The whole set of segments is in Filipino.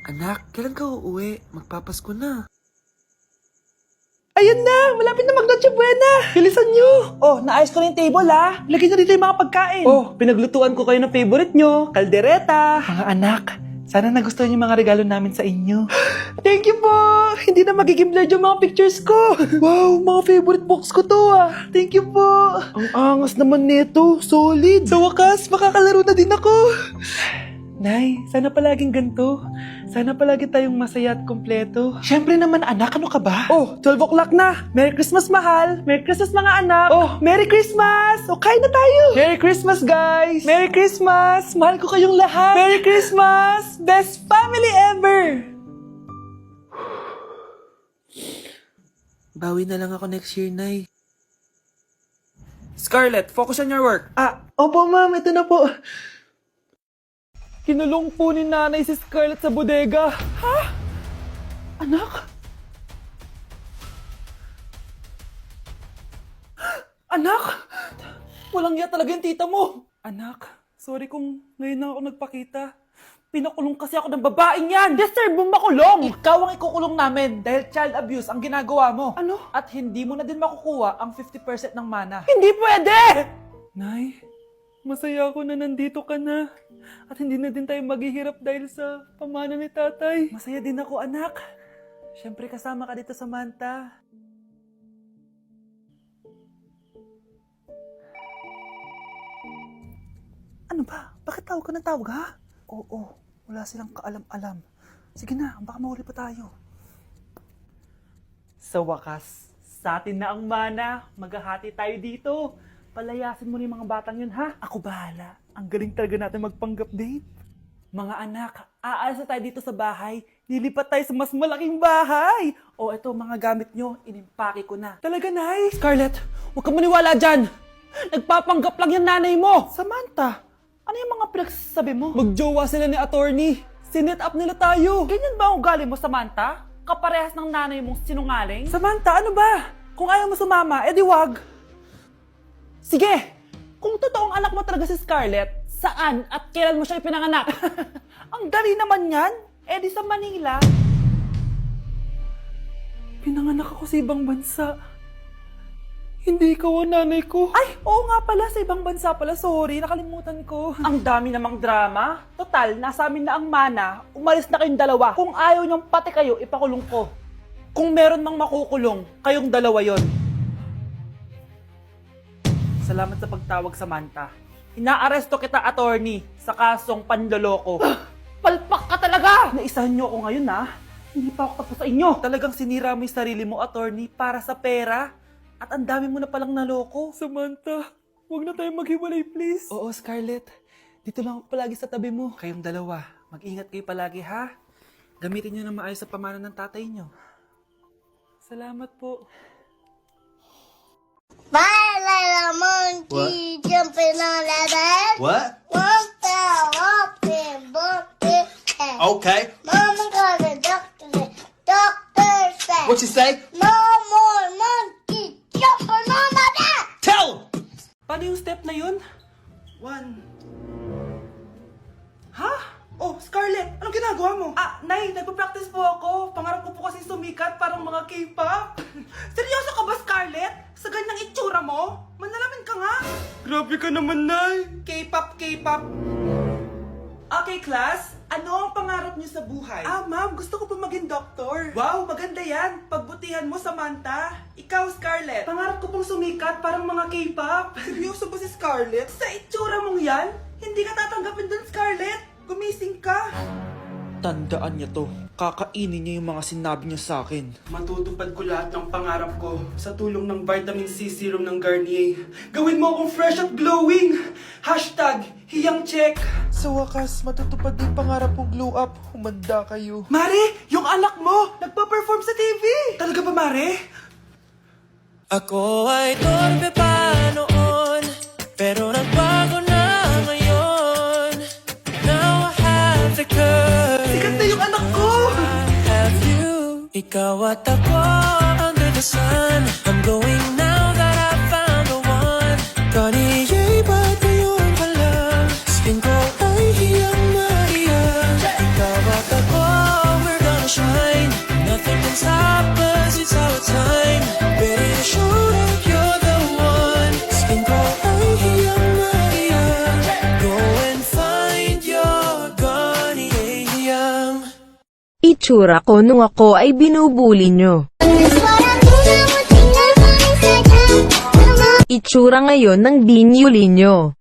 Anak, kailan ka uuwi? Magpapasko na. Ayun na! Malapit na mag-Noche Buena! Bilisan nyo! Oh, naayos ko na yung table ha! Lagyan nyo dito yung mga pagkain! Oh, pinaglutuan ko kayo ng favorite nyo! Kaldereta! Mga anak, sana nagustuhan yung mga regalo namin sa inyo. Thank you po! Hindi na magiging blurred yung mga pictures ko! Wow, mga favorite box ko to ah! Thank you po! Ang angas naman nito! Solid! Sa wakas, makakalaro na din ako! Nay, sana palaging ganito. Sana palagi tayong masaya at kompleto. Siyempre naman anak, ano ka ba? Oh, 12 o'clock na. Merry Christmas mahal. Merry Christmas mga anak. Oh, Merry Christmas. O, kain na tayo. Merry Christmas guys. Merry Christmas. Mahal ko kayong lahat. Merry Christmas. Best family ever. Bawi na lang ako next year, Nay. Scarlett, focus on your work. Opo ma'am, ito na po. Kinulong po ni nanay si Scarlett sa bodega. Ha? Anak? Anak? Walang iya talaga yung tita mo. Anak, sorry kung ngayon na ako nagpakita. Pinakulong kasi ako ng babaeng yan. Deserve mong makulong. Ikaw ang ikukulong namin dahil child abuse ang ginagawa mo. Ano? At hindi mo na din makukuha ang 50% ng mana. Hindi pwede! Nay, masaya ako na nandito ka na. At hindi na din tayo maghihirap dahil sa pamana ni tatay. Masaya din ako, anak. Siyempre kasama ka dito sa Manta. Ano ba? Bakit tawag ka ng tawag, ha? Oo, wala silang kaalam-alam. Sige na, baka mahuli pa tayo. Sa wakas, sa atin na ang mana. Maghahati tayo dito. Palayasin mo na yung mga batang yun, ha? Ako bahala. Ang galing talaga natin magpanggap date. Mga anak, aalis na tayo dito sa bahay. Lilipat tayo sa mas malaking bahay. O eto, mga gamit nyo, inimpake ko na. Talaga, Nay? Scarlett, huwag ka maniwala dyan. Nagpapanggap lang yung nanay mo. Samantha, ano yung mga pinagsasabi mo? Magjowa sila ni attorney. Sinet up nila tayo. Ganyan ba ang ugali mo, Samantha? Kaparehas ng nanay mong sinungaling? Samantha, ano ba? Kung ayaw mo sumama, edi wag. Sige, kung totoong anak mo talaga si Scarlett, saan at kailan mo siya ipinanganak? Ang dali naman yan. Eh di sa Manila. Pinanganak ako sa ibang bansa. Hindi ikaw ang nanay ko. Ay, oo nga pala, sa ibang bansa pala. Sorry, nakalimutan ko. Ang dami namang drama. Total, nasa amin na ang mana. Umalis na kayong dalawa. Kung ayaw niyong pati kayo, ipakulong ko. Kung meron mang makukulong, kayong dalawa yon. Salamat sa pagtawag, Samantha. Inaaresto kita, attorney, sa kasong panloloko. Palpak ka talaga! Naisahan niyo ako ngayon, ha? Hindi pa ako tapos sa inyo. Talagang sinira mo yung sarili mo, attorney, para sa pera. At ang dami mo na palang naloko. Samantha, huwag na tayo maghiwalay, please. Oo, Scarlett. Dito lang ako palagi sa tabi mo. Kayong dalawa, mag-ingat kayo palagi, ha? Gamitin nyo na maayos sa pamana ng tatay nyo. Salamat po. Bye, little monkey, jumping on the bed. What? One fell off and bumped his head. Okay. Mama got a doctor. Doctor said, What you say? no more monkey jumping on my bed. Tell him! Paano yung step na yun? 1. Ha? Oh, Scarlett, anong ginagawa mo? Nay, nagpa-practice po ako. Pangarap ko po kasi sumikat parang mga K-pop. Seryoso ka ba, Scarlett? Sa ganyang itsura mo? Manalamin ka nga. Grabe ka naman, Nay. K-pop, K-pop. Okay, class. Ano ang pangarap niyo sa buhay? Ma'am, gusto ko po maging doktor. Wow, maganda yan. Pagbutihan mo, Samantha. Ikaw, Scarlett. Pangarap ko pong sumikat parang mga K-pop. Seryoso ba si Scarlett? Sa itsura mong yan, hindi ka tatanggapin dun, Scarlett. Gumising ka. Tandaan niya to. Kakainin niya yung mga sinabi niya sa akin. Matutupad ko lahat ng pangarap ko sa tulong ng vitamin C serum ng Garnier. Gawin mo akong fresh at glowing! #hiyangcheck. Sa wakas, matutupad din pangarap kong glow up. Humanda kayo. Mare, yung anak mo, nagpa-perform sa TV! Talaga ba, Mare? Ako ay torpe pa noon, pero nagbago na ngayon. Now I have the courage. Sikat na yung anak ko! I have you. Ikaw at ako under the sun. I'm going now that I found the one. Garnier, ba't ngayon pa lang? Skin ko ay hiyang na hiyang. Ikaw at ako itsura ko nung ako ay binubuli nyo. Itsura ngayon ng binyuli nyo.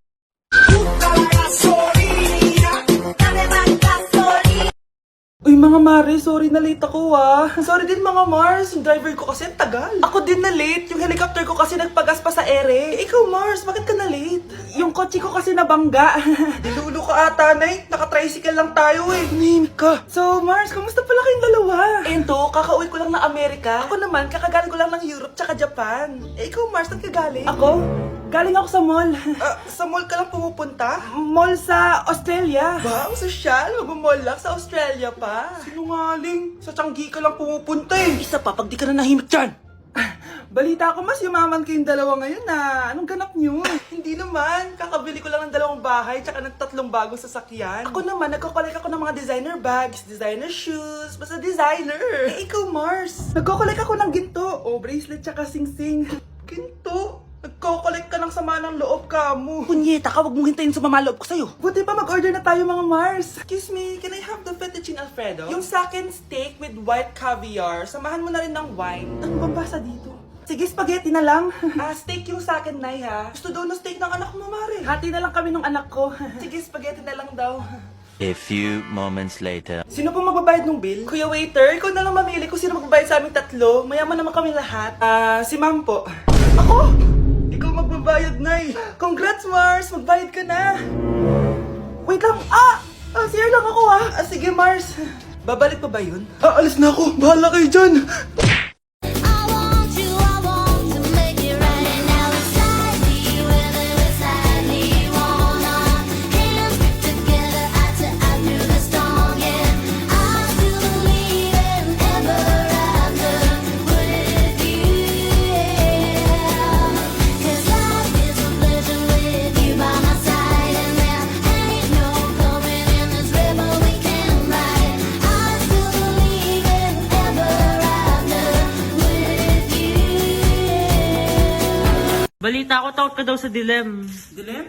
Uy mga Mare, sorry na late ako Sorry din mga Mars, yung driver ko kasi ang tagal. Ako din na late, yung helicopter ko kasi nagpagas pa sa ere. Ikaw Mars, bakit ka na late? Yung kotse ko kasi nabangga. Dilulo ka ata, Nay. Naka-tricycle lang tayo eh. Name ka. So Mars, kamusta pala kayong dalawa? Ento, kakauwi ko lang ng Amerika. Ako naman, kakagaling ko lang ng Europe tsaka Japan. Ikaw Mars, saan ka galing? Ako? Galing ako sa mall. Sa mall ka lang pumupunta? Mall sa Australia. Wow, sosyal. Mag-mall lang sa Australia pa. Sinungaling. Sa Changi ka lang pumupunta eh. Isa pa, pag di ka na nahimik dyan. Balita ko mas yumaman kayong dalawa ngayon na. Anong ganap nyo? Hindi naman. Kakabili ko lang ng 2 bahay tsaka ng 3 bagong sasakyan. Ako naman, nagko-collect ako ng mga designer bags, designer shoes, basta designer. Eh, ikaw Mars. Nagko-collect ako ng ginto. O, bracelet tsaka sing-sing. Ginto? Nagko-collect ka ng sama ng loob ka mo. Punyeta ka, wag mong hintayin sumama loob ko sa'yo. Buti pa mag-order na tayo mga Mars. Excuse me, can I have the fettuccine Alfredo? Yung sa akin steak with white caviar. Samahan mo na rin ng wine. Ano bang basa dito? Sige, spaghetti na lang. Steak yung sa akin, Nay, ha? Gusto daw na steak ng anak mo, Mare. Hati na lang kami ng anak ko. Sige, spaghetti na lang daw. A few moments later. Sino po magbabayad ng bill? Kuya waiter, ikaw na lang mamili kung sino magbabayad sa aming 3. Mayaman naman kami lahat. Si ma'am po. Ako? Ikaw magbabayad, Nay. Congrats, Mars! Magbayad ka na. Wait lang. Sir lang ako, sige, Mars. Babalik pa ba yun? Alis na ako. Bahala kayo dyan. Balita ko, takot ka daw sa dilim. Dilim?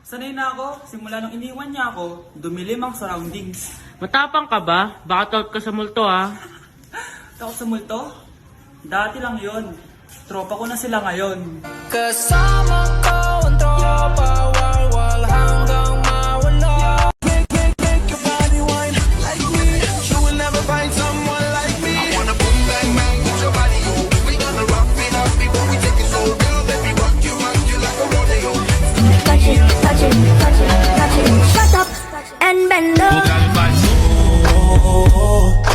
Sanay na ako. Simula nung iniwan niya ako, dumilim ang surroundings. Matapang ka ba? Baka takot ka sa multo Takot sa multo? Dati lang yon. Tropa ko na sila ngayon. Kasama ko ang tropa, walwal hanggang mawala. Make your body wine like me. You will never find someone like me. I wanna boom bang bang with your body, yo. We gonna rock it up before we take it so real. Let me rock you like a rodeo. Touch it, touch it, touch it, touch it. Shut up and bend over.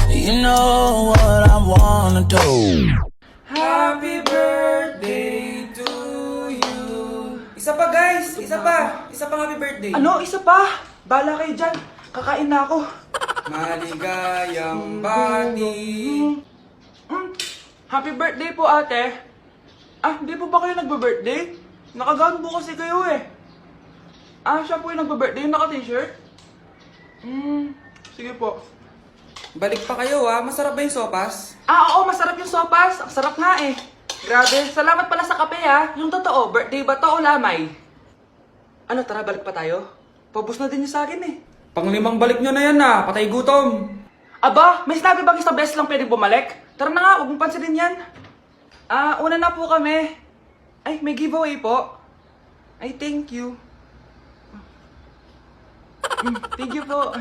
You know what I wanna do. Happy birthday to you. Isa pa guys, isa pa. Isa pang happy birthday. Ano? Isa pa? Bala kayo dyan. Kakain na ako. Maligayang bati. Happy birthday po ate. Hindi po ba kayo nagbe-birthday? Nakagown po kasi kayo eh. Siya po yung nagbe-birthday, yung naka-t-shirt? Sige po. Balik pa kayo masarap ba yung sopas? Oo, masarap yung sopas. Ang sarap nga eh. Grabe, salamat pala sa kape Yung totoo, birthday ba to o lamay? Ano, tara balik pa tayo? Pabus na din yung sa akin eh. Pang-5 balik nyo na yan patay gutom. Aba, may sinabi bang isang beses lang pwedeng bumalik? Tara na nga, huwag mong pansinin yan. Una na po kami. Ay, may giveaway po. Ay, thank you. Thank you po.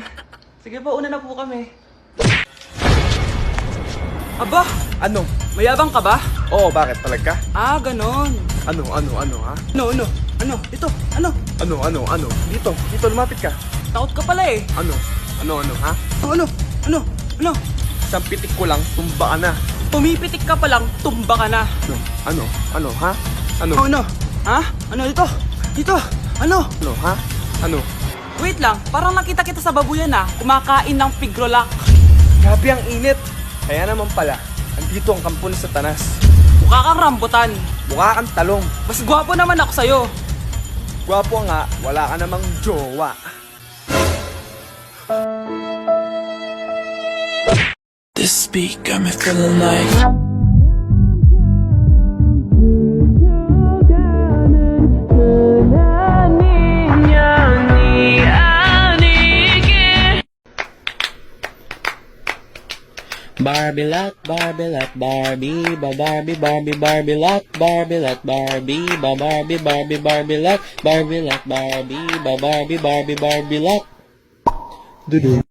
Sige po, una na po kami. Aba! Ano? Mayabang ka ba? Oo, bakit? Palag ka? Ganon. Ano, ha? Ano? Ito, ano? Ano? Dito, lumapit ka. Takot ka pala eh. Ano, ha? Ano? Isang pitik ko lang, tumba ka na. Pumipitik ka pa lang, tumba ka na. Ano, ha? Ano? Ano? Ha? Ano dito? Dito? Ano? Ano, ha? Ano? Wait lang, parang nakita kita sa babuyan kumakain ng pigrolak. Grabe ang init. Kaya naman pala, andito ang kampo ni Satanas. Mukha kang rambutan. Mukha kang talong. Mas gwapo naman ako sa'yo. Gwapo nga, wala ka namang jowa. This beat got me feeling like Barbilot, Barbilot, Barbie, ba Barbie, Barbie, Barbilot, Barbilot, Barbie, ba Barbie, Barbie, Barbilot, Barbilot, Barbie, ba Barbie, Barbie, Barbilot. Dudu.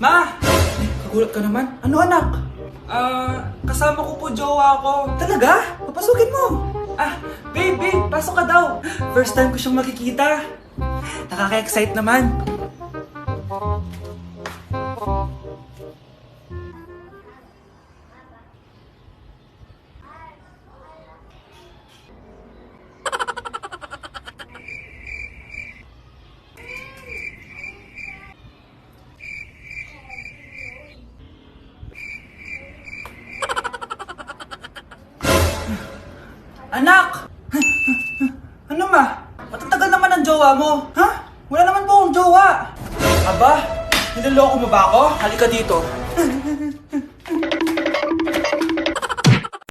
Ma! Nagulat ka naman? Ano anak? Kasama ko po jowa ko. Talaga? Papasukin mo. Babe, pasok ka daw. First time ko siyang makikita. Nakaka-excite naman. Anak! Ano ma? Matatagal naman ang jowa mo. Ha? Wala naman po akong jowa. Aba, niloloko mo ba ako? Halika dito.